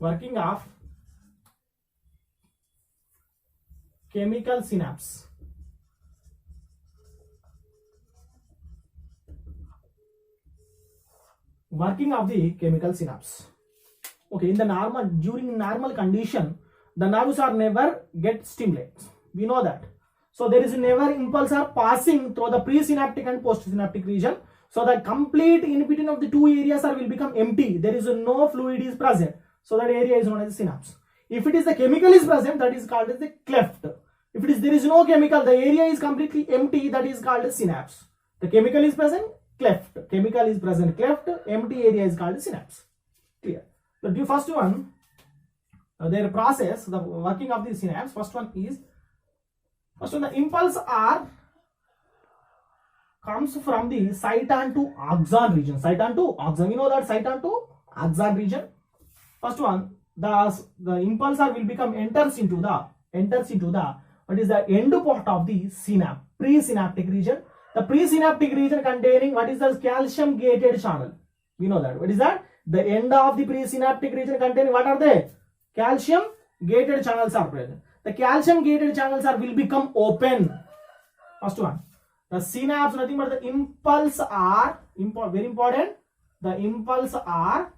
working of chemical synapse. Working of the chemical synapse. Okay, in the normal, during normal condition, the nerves are never get stimulated. We know that. So there is never impulse are passing through the presynaptic and postsynaptic region. So the complete in between of the two areas are will become empty. There is no fluid is present. So that area is known as the synapse. If it is the chemical is present, that is called as the cleft. If it is there is no chemical, the area is completely empty, that is called as synapse. The chemical is present, cleft. Chemical is present, cleft. Empty area is called synapse. Clear. The first one, their process, the working of the synapse. First one, the impulse R comes from the cyton to axon region. Cyton to axon. You know that cyton to axon region. First one, the impulse R will become enters into the what is the end part of the synapse, presynaptic region. The presynaptic region containing what is the calcium gated channel. We know that. What is that? The end of the presynaptic region containing what are they? Calcium gated channels are present. The calcium gated channels are will become open. First one. The synapse, nothing but the impulse R, very important. The impulse R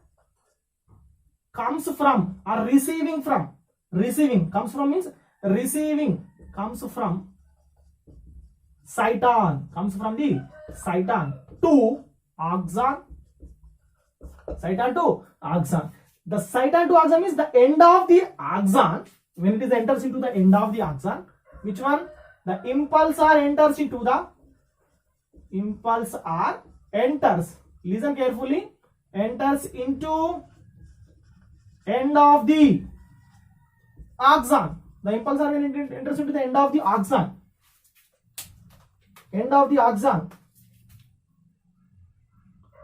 comes from or receiving from. Receiving comes from means receiving comes from cyton, comes from the cyton to axon. Cyton to axon. The cyton to axon means the end of the axon. When it is enters into the end of the axon, which one? The impulse R enters into the impulse R enters. Listen carefully. Enters into end of the axon. The impulse R when it enters into the end of the axon. End of the axon.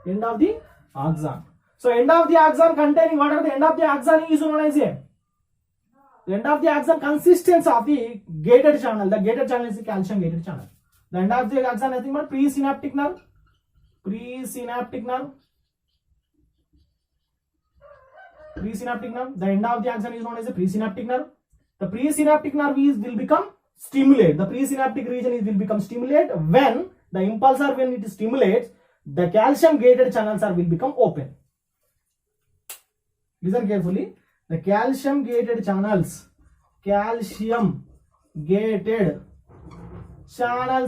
End of the axon. So end of the axon containing what are the end of the axon is known as a. The end of the axon consists of the gated channel. The gated channel is the calcium gated channel. The end of the axon is nothing but presynaptic nerve. Presynaptic nerve. Presynaptic nerve. The end of the axon is known as a presynaptic nerve. The presynaptic nerve will become stimulate. The presynaptic region will become stimulate when the impulsor when it stimulates, the calcium gated channels will become open. Listen carefully. The calcium gated channels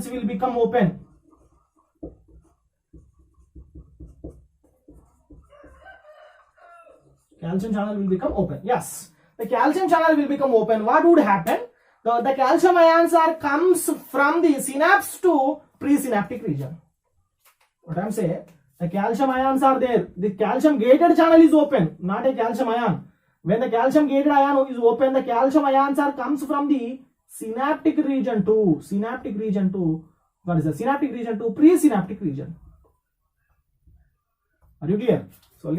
will become open. Calcium channel will become open. Yes. The calcium channel will become open. What would happen? The calcium ions comes from the synapse to presynaptic region. What I am saying? The calcium ions are there. The calcium gated channel is open, not a calcium ion. When the calcium gated ion is open, the calcium ions comes from the synaptic region to what is the synaptic region to presynaptic region. Are you clear? So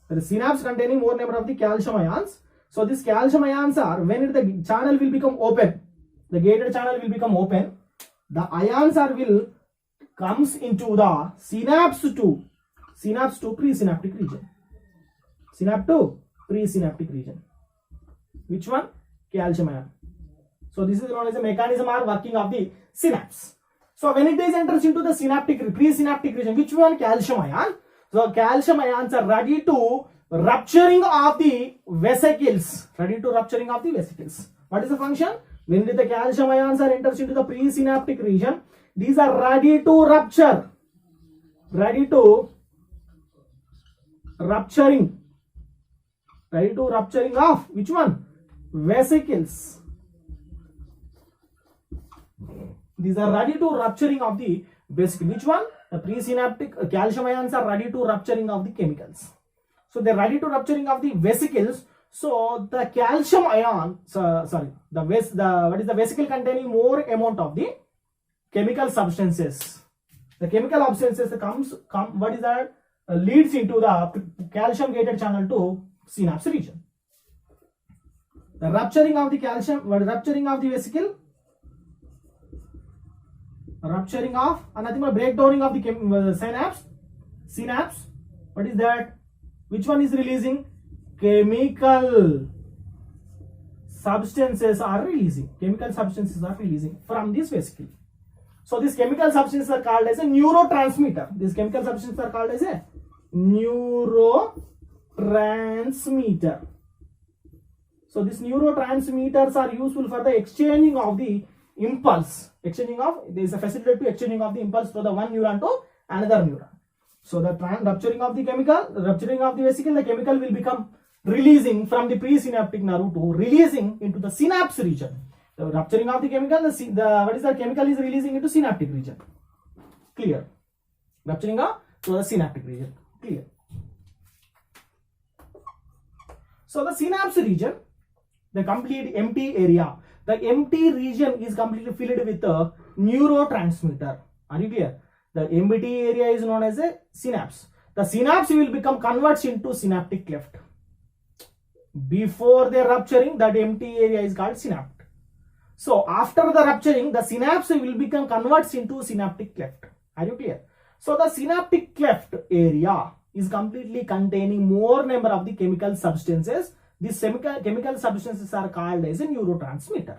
the synapse containing more number of the calcium ions. So these calcium ions are when the channel will become open, the gated channel will become open. The ions will comes into the synapse to presynaptic region. Synapse to presynaptic region. Which one? Calcium ion. So this is known as a mechanism or working of the synapse. So when it is enters into the presynaptic region, which one? Calcium ion. So calcium ions are ready to rupturing of the vesicles. Ready to rupturing of the vesicles. What is the function? When the calcium ions are enters into the presynaptic region, these are ready to rupture. Ready to rupturing. Ready to rupturing of which one? Vesicles. These are ready to rupturing of the vesicle. Which one? The presynaptic calcium ions are ready to rupturing of the chemicals. So they are ready to rupturing of the vesicles. So the calcium ion, what is the vesicle containing more amount of the chemical substances. The chemical substances what is that? Leads into the calcium gated channel to synapse region. The rupturing of the calcium, rupturing of the vesicle, rupturing of nothing but breakdowning of the synapse. What is that? Which one is releasing? Chemical substances are releasing. Chemical substances are releasing from this vesicle. So these chemical substances are called as a neurotransmitter. These chemical substances are called as a neurotransmitter. So these neurotransmitters are useful for the exchanging of the impulse. There is a facility to exchanging of the impulse from the one neuron to another neuron. So the rupturing of the vesicle, the chemical will become releasing from the presynaptic nerve to releasing into the synapse region. The rupturing of the chemical, the chemical is releasing into synaptic region. Clear? Rupturing of to the synaptic region. Clear? So the synapse region, the complete empty area, the empty region is completely filled with a neurotransmitter. Are you clear? The empty area is known as a synapse. The synapse will become converts into synaptic cleft. Before the rupturing, that empty area is called synapse. So after the rupturing, the synapse will become converts into synaptic cleft. Are you clear? So the synaptic cleft area is completely containing more number of the chemical substances. These chemical substances are called as a neurotransmitter.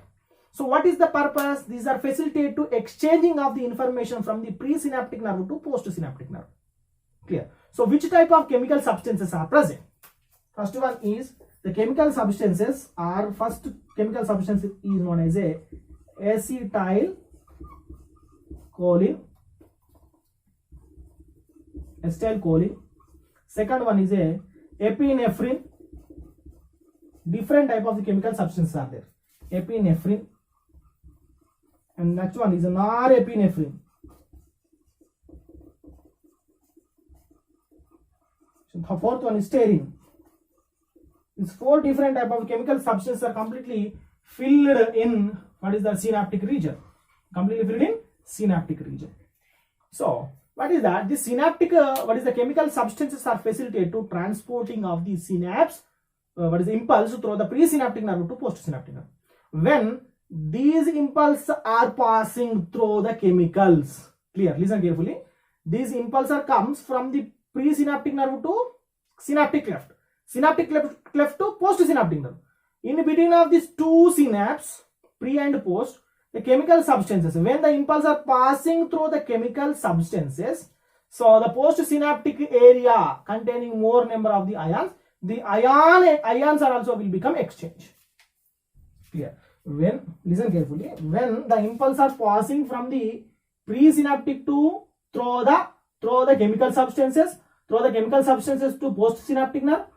So what is the purpose? These are facilitate to exchanging of the information from the presynaptic nerve to postsynaptic nerve. Clear? So which type of chemical substances are present? First one is the chemical substances are, first chemical substance is known as a acetylcholine. Second one is a epinephrine. Different type of the chemical substances are there. Epinephrine. And next one is norepinephrine. So the fourth one is stearine. These four different type of chemical substances are completely filled in what is the synaptic region. Completely filled in synaptic region. So what is that? The synaptic, what is the chemical substances are facilitated to transporting of the synapse, what is the impulse through the presynaptic nerve to postsynaptic nerve. When these impulses are passing through the chemicals, clear, listen carefully, these impulses comes from the presynaptic nerve to synaptic cleft, synaptic cleft to postsynaptic nerve. In between of these two synapses, pre and post, the chemical substances, when the impulses are passing through the chemical substances, so the postsynaptic area containing more number of the ions, the ions are also will become exchanged. Clear? When, listen carefully, when the impulses are passing from the presynaptic to through the chemical substances to postsynaptic nerve,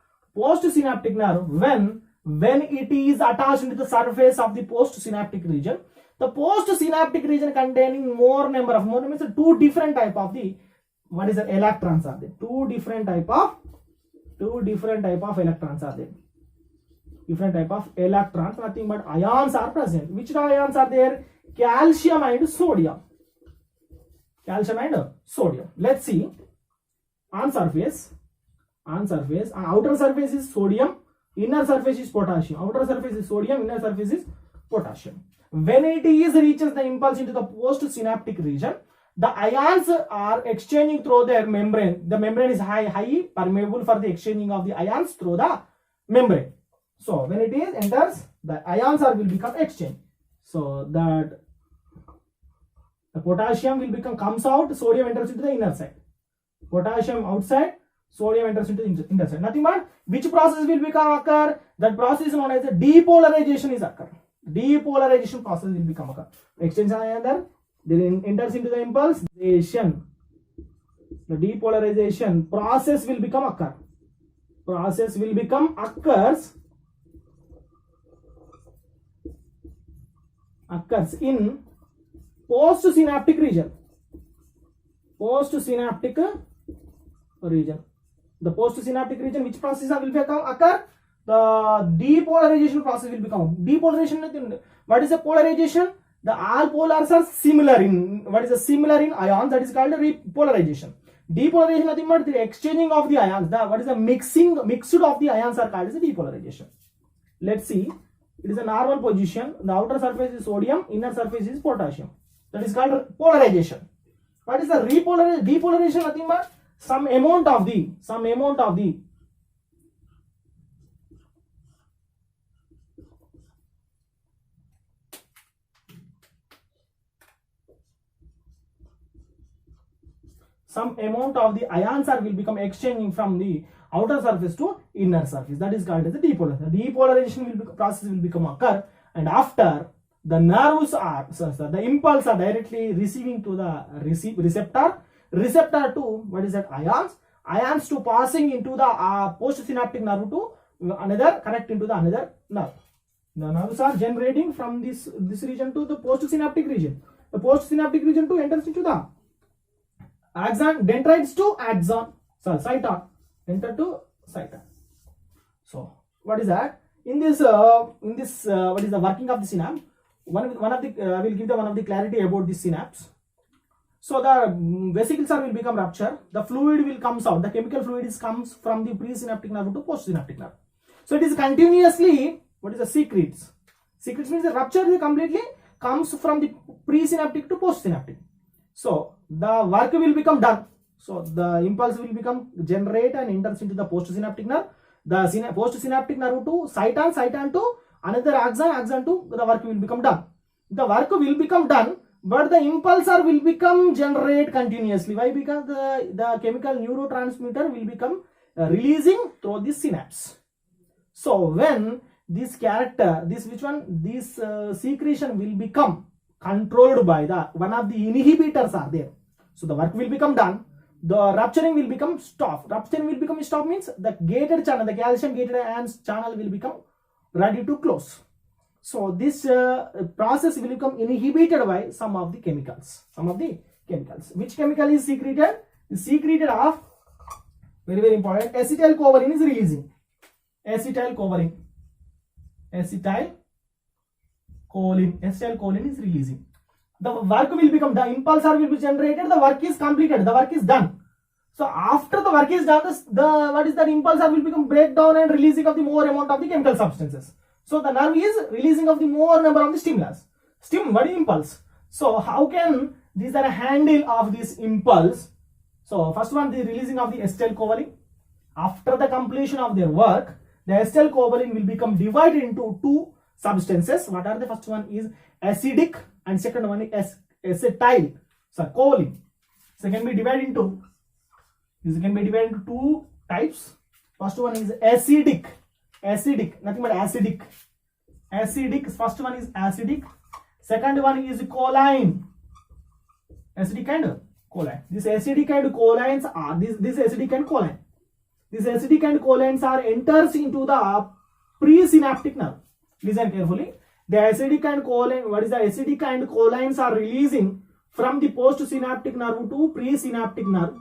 when it is attached to the surface of the postsynaptic region, the postsynaptic region containing more means two different type of the, what is the electrons are there. Two different type of electrons are there. Different type of electrons, nothing but ions are present. Which ions are there? Calcium and sodium. Let's see. On surface, outer surface is sodium, inner surface is potassium. Outer surface is sodium, inner surface is potassium. When it is reaches the impulse into the postsynaptic region, the ions are exchanging through their membrane. The membrane is high permeable for the exchanging of the ions through the membrane. So when it is enters, the ions will become exchanged. So that the potassium will become comes out, sodium enters into the inner side. Potassium outside, sodium enters into the inner side. Nothing but which process will become occur? That process is known as a depolarization is occur. Depolarization process will become occur. Exchange ion there, then enters into the impulse. The depolarization process will become occur. Occurs in postsynaptic region. The postsynaptic region, which process will become occur? The depolarization process will become. Depolarization, what is the polarization? The all polars are similar in, what is the similar in ions, that is called repolarization. Depolarization nothing but the exchanging of the ions. What is the mixed of the ions are called as a depolarization. Let's see. It is a normal position. The outer surface is sodium, inner surface is potassium. That is called polarization. What is the depolarization? Nothing but some amount of the some amount of the ions are will become exchanging from the outer surface to inner surface. That is called as the depolarization. Depolarization process will become occur, and after the nerves are the impulse are directly receiving to the receptor to what is that ions to passing into the postsynaptic nerve to another connect into the another nerve. The nerves are generating from this region to the postsynaptic region. The postsynaptic region to enters into the axon, dendrites to axon, cyton, enter to cyton. So what is that? In this what is the working of the synapse? One of the I will give the one of the clarity about the synapse. So the vesicles will become rupture. The fluid will comes out. The chemical fluid comes from the presynaptic nerve to postsynaptic nerve. So it is continuously what is the secretes? Secretes means the rupture is completely comes from the presynaptic to postsynaptic. So the work will become done. So the impulse will become generate and enters into the postsynaptic nerve. The postsynaptic nerve to cyton, cyton to another axon, axon to the work will become done. The work will become done, but the impulsor will become generate continuously. Why? Because the chemical neurotransmitter will become releasing through the synapse. So when this character, this secretion will become controlled by the one of the inhibitors are there. So the work will become done. The rupturing will become stop. Rupturing will become stop means the gated channel, the calcium gated ions channel will become ready to close. So this process will become inhibited by some of the chemicals. Which chemical is secreted? Is secreted of very important. Acetylcholine is releasing. Acetylcholine is releasing. The work will become, the impulsor will be generated, the work is completed, the work is done. So after the work is done, what is that impulsor will become breakdown and releasing of the more amount of the chemical substances. So the nerve is releasing of the more number of the stimulus. What is impulse? So how can these are a handle of this impulse? So first one, the releasing of the acetylcholine. After the completion of their work, the acetylcholine will become divided into two substances. What are the first one is acidic and second one is acetyl. So choline. So it can be divided into two types. First one is acidic, nothing but acidic. First one is acidic. Second one is choline. Acidic and choline. This acidic and cholines are this acidic and choline. These acidic and cholines are enters into the presynaptic nerve. Listen carefully. The acidic and choline, what is the acidic and cholines are releasing from the postsynaptic nerve to presynaptic nerve,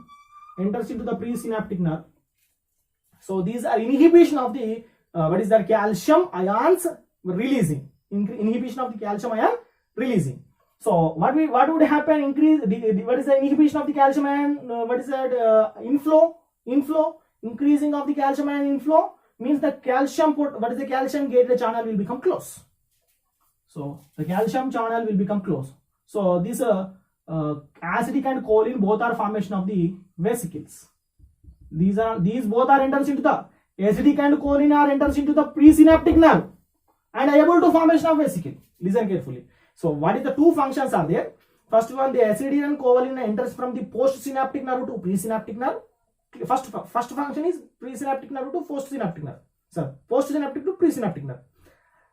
enters into the presynaptic nerve. So these are inhibition of the what is the calcium ions releasing. Inhibition of the calcium ion releasing. So what would happen? What is the inhibition of the calcium ion? What is that inflow? Increasing of the calcium ion inflow means the calcium gated channel will become close. So the calcium channel will become close. So this acidic and choline both are formation of the vesicles. These both are enters into the acidic and choline are enters into the presynaptic nerve and are able to formation of vesicle. Listen carefully. So what is the two functions are there? First one, the acidic and choline enters from the postsynaptic nerve to presynaptic nerve. First function is presynaptic nerve to postsynaptic nerve. So postsynaptic to presynaptic nerve.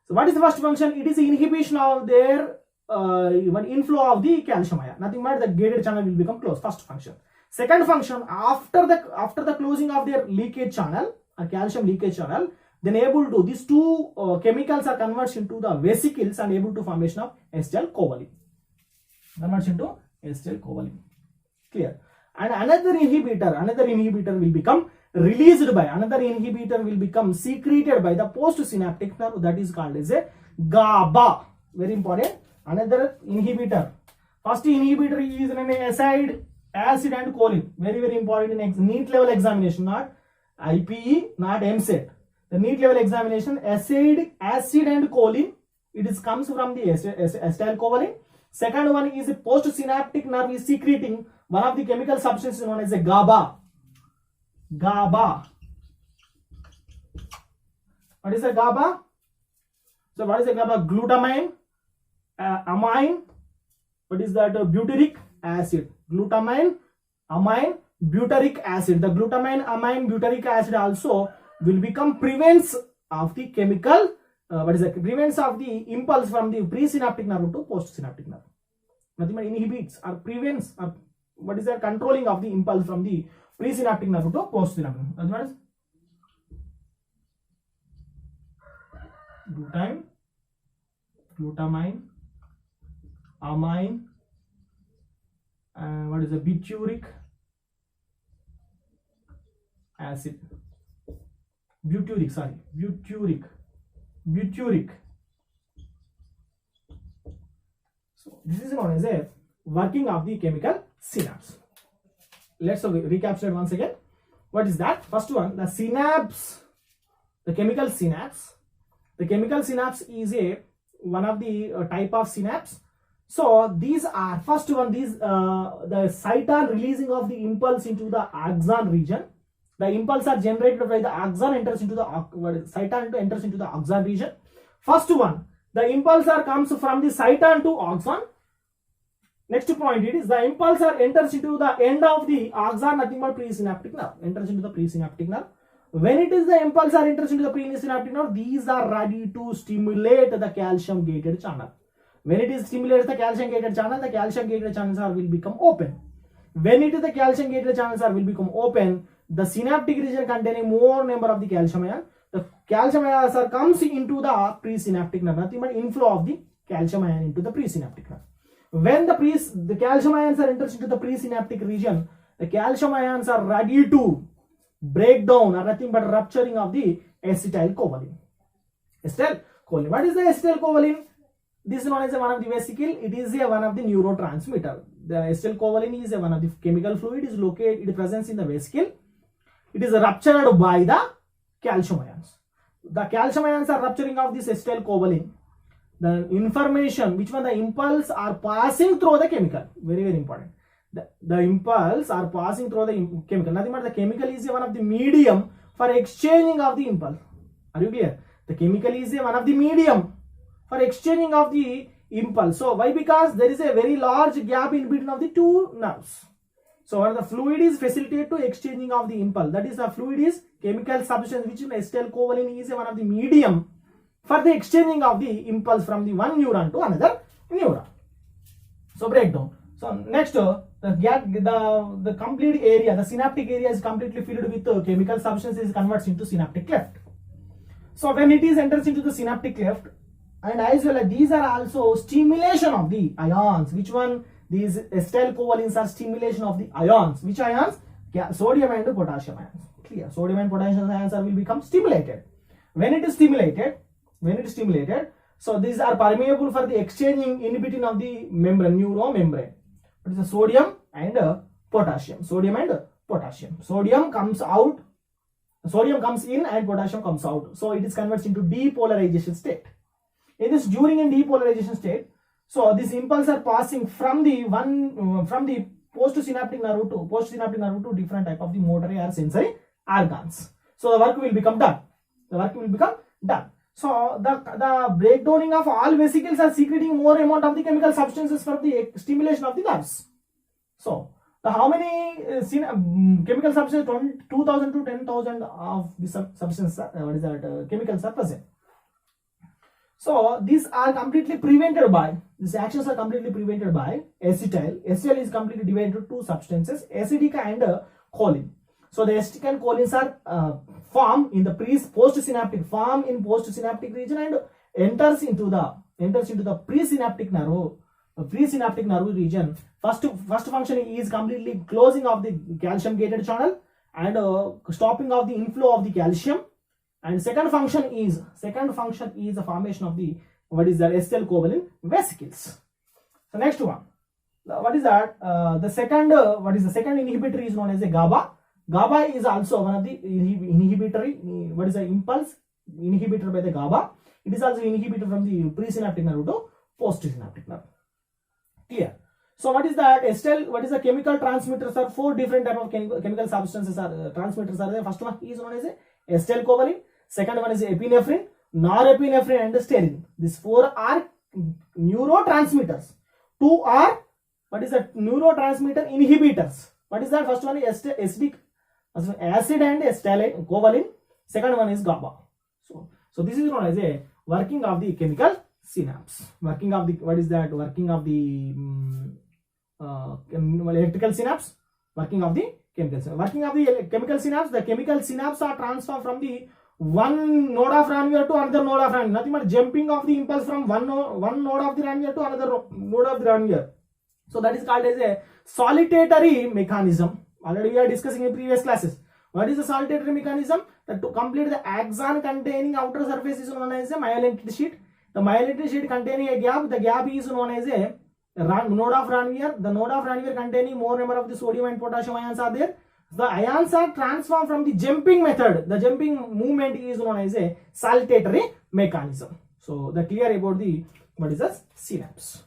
So what is the first function? It is the inhibition of their inflow of the calcium ion. Nothing but the gated channel will become closed. First function. Second function, after the closing of their leakage channel, a calcium leakage channel, then able to these two chemicals are converted into the vesicles and able to formation of acetylcholine. Converts into acetylcholine. Clear. And another inhibitor will become released by secreted by the postsynaptic nerve, that is called as a GABA. Very important. Another inhibitor. First inhibitor is an acid and choline. Very important in NEET level examination, not IPE, not MSET. The NEET level examination, acid and choline. It comes from the acetylcholine. Second one is a postsynaptic nerve is secreting one of the chemical substances known as a GABA. What is a GABA? So what is a GABA? Glutamine, amine. What is that? Butyric acid. Glutamine, amine butyric acid. The glutamine amine butyric acid also will become prevents of the chemical prevents of the impulse from the presynaptic nerve to postsynaptic nerve. Nothing but inhibits or prevents or controlling of the impulse from the presynaptic nerve to postsynaptic nerve. That means glutamine amine butyric acid, butyric. So this is known as a working of the chemical synapse. Let's recapitulate once again. What is that? First one, the synapse, the chemical synapse. The chemical synapse is one of the type of synapse. So these are first one, the cyton releasing of the impulse into the axon region. The impulse are generated by the axon enters into the cyton enters into the axon region. First one, the impulse comes from the cyton to axon. Next point, it is the impulse enters into the end of the axon, nothing but presynaptic nerve, enters into the presynaptic nerve. When it is the impulse enters into the presynaptic nerve, these are ready to stimulate the calcium gated channel. When it is stimulates the calcium gated channel, the calcium gated channels will become open. When it is the calcium gated channels will become open, the synaptic region containing more number of the calcium ion, the calcium ions comes into the presynaptic nerve, nothing but inflow of the calcium ion into the presynaptic nerve. When the calcium ions are enters into the presynaptic region, the calcium ions are ready to break down or nothing but rupturing of the acetylcholine. Acetylcholine. What is the acetylcholine? This is known as one of the vesicle. It is one of the neurotransmitter. The acetylcholine is one of the chemical fluid. Is located. It presents in the vesicle. It is ruptured by the calcium ions. The calcium ions are rupturing of this acetylcholine. The information, which one the impulse are passing through the chemical. Very, very important. The impulse are passing through the chemical. Nothing but the chemical is one of the medium for exchanging of the impulse. Are you clear? The chemical is one of the medium for exchanging of the impulse. So why? Because there is a very large gap in between of the two nerves. So the fluid is facilitated to exchanging of the impulse. That is, the fluid is chemical substance which is acetylcholine is one of the medium for the exchanging of the impulse from the one neuron to another neuron. So breakdown. So next, the complete area, the synaptic area is completely filled with chemical substances, converts into synaptic cleft. So when it is enters into the synaptic cleft, and as well as these are also stimulation of the ions. Which one? These acetylcholines are stimulation of the ions. Which ions? Sodium and potassium ions. Clear? Sodium and potassium ions will become stimulated. When it is stimulated, so these are permeable for the exchanging in between of the membrane, neuromembrane. It is the sodium and potassium. Sodium and potassium. Sodium comes out. Sodium comes in and potassium comes out. So it is converts into depolarization state. In this during in depolarization state, so these impulses are passing from the postsynaptic nerve to different type of the motor or sensory organs. So the work will become done. So the breakdowning of all vesicles are secreting more amount of the chemical substances for the stimulation of the nerves. So the how many chemical substances? 2,000 to 10,000 of the substances. Chemicals are present. So these are completely prevented by, these actions are completely prevented by acetyl. Acetyl is completely divided into two substances, acetica and choline. So the acetic and cholines are formed in the postsynaptic region and enters into the presynaptic nerve region. First function is completely closing of the calcium gated channel and stopping of the inflow of the calcium. And second function is the formation of the acetylcholine vesicles. So next one, what is that? The second inhibitor is known as a GABA. GABA is also one of the inhibitory. What is the impulse inhibitor by the GABA? It is also inhibitor from the presynaptic nerve to postsynaptic nerve. Clear? So what is that? What is the chemical transmitters? Are four different type of chemical substances are transmitters are there. First one is known as a acetylcholine. Second one is epinephrine, norepinephrine and sterine. These four are neurotransmitters. Two are neurotransmitter inhibitors. What is that? First one is acid and acetylene, covalent. Second one is GABA. So this is known as a working of the chemical synapse. Working of the, what is that? Working of the electrical synapse. Working of the chemical synapse. Working of the chemical synapse. The chemical synapse are transformed from the one node of Ranvier to another node of Ranvier. Nothing but jumping of the impulse from one node of the Ranvier to another node of the Ranvier. So that is called as a solitary mechanism. Already we are discussing in previous classes. What is the solitary mechanism? That to complete the axon containing outer surface is known as a myelinated sheet. The myelinated sheet containing a gap. The gap is known as a node of Ranvier. The node of Ranvier containing more number of the sodium and potassium ions are there. The ions are transformed from the jumping method. The jumping movement is known as a saltatory mechanism. So the clear about the what is the synapse.